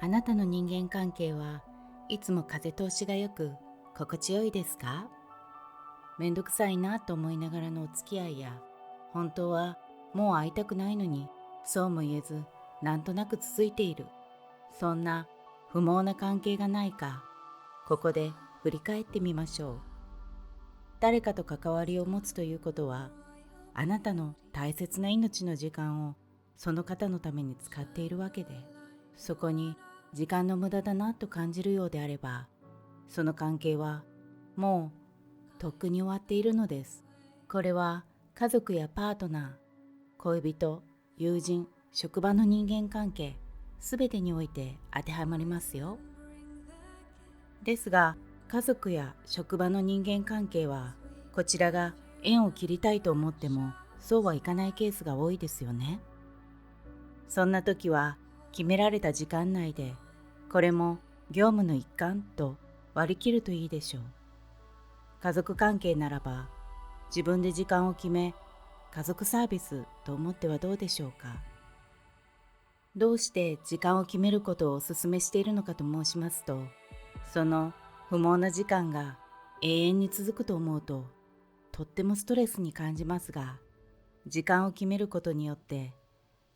あなたの人間関係はいつも風通しがよく心地よいですか？めんどくさいなと思いながらのお付き合いや、本当はもう会いたくないのにそうも言えずなんとなく続いている、そんな不毛な関係がないか、ここで振り返ってみましょう。誰かと関わりを持つということは、あなたの大切な命の時間をその方のために使っているわけで、そこに時間の無駄だなと感じるようであれば、その関係はもうとっくに終わっているのです。これは家族やパートナー、恋人、友人、職場の人間関係、すべてにおいて当てはまりますよ。ですが、家族や職場の人間関係は、こちらが縁を切りたいと思っても、そうはいかないケースが多いですよね。そんな時は、決められた時間内で、これも業務の一環と割り切るといいでしょう。家族関係ならば、自分で時間を決め、家族サービスと思ってはどうでしょうか。どうして時間を決めることをお勧めしているのかと申しますと、その不毛な時間が永遠に続くと思うと、とってもストレスに感じますが、時間を決めることによって、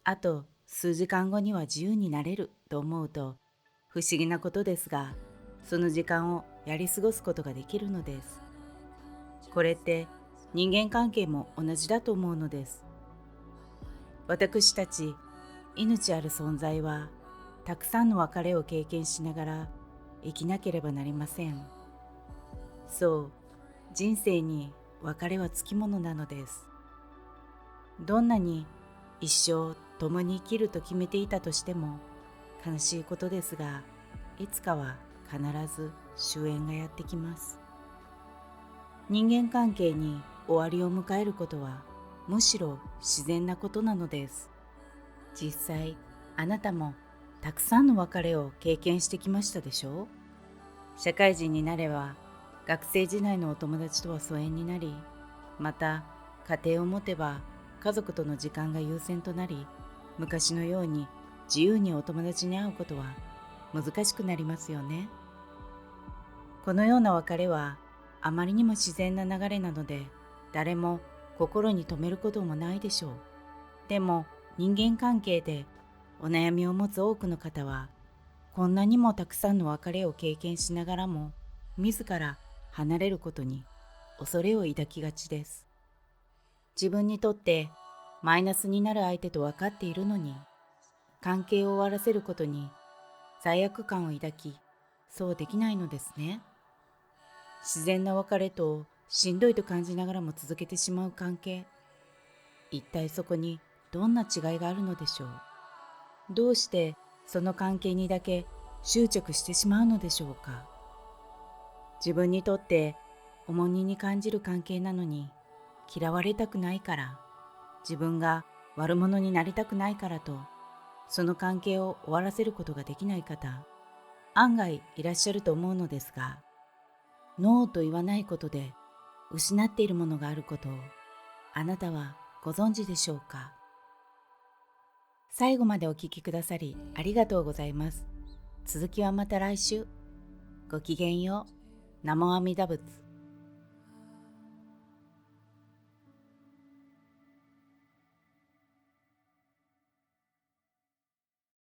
あと数時間後には自由になれると思うと、不思議なことですが、その時間をやり過ごすことができるのです。これって人間関係も同じだと思うのです。私たち命ある存在は、たくさんの別れを経験しながら生きなければなりません。そう、人生に別れはつきものなのです。どんなに一生共に生きると決めていたとしても、悲しいことですが、いつかは必ず終焉がやってきます。人間関係に終わりを迎えることは、むしろ自然なことなのです。実際、あなたもたくさんの別れを経験してきましたでしょう？社会人になれば、学生時代のお友達とは疎遠になり、また家庭を持てば家族との時間が優先となり、昔のように自由にお友達に会うことは難しくなりますよね。このような別れはあまりにも自然な流れなので、誰も心に留めることもないでしょう。でも人間関係でお悩みを持つ多くの方は、こんなにもたくさんの別れを経験しながらも、自ら離れることに恐れを抱きがちです。自分にとってマイナスになる相手と分かっているのに、関係を終わらせることに罪悪感を抱き、そうできないのですね。自然な別れとしんどいと感じながらも続けてしまう関係、一体そこにどんな違いがあるのでしょう。どうしてその関係にだけ執着してしまうのでしょうか。自分にとって重荷に感じる関係なのに、嫌われたくないから、自分が悪者になりたくないからと、その関係を終わらせることができない方、案外いらっしゃると思うのですが、ノーと言わないことで失っているものがあることを、あなたはご存知でしょうか。最後までお聞きくださりありがとうございます。続きはまた来週。ごきげんよう。ナモアミダ仏。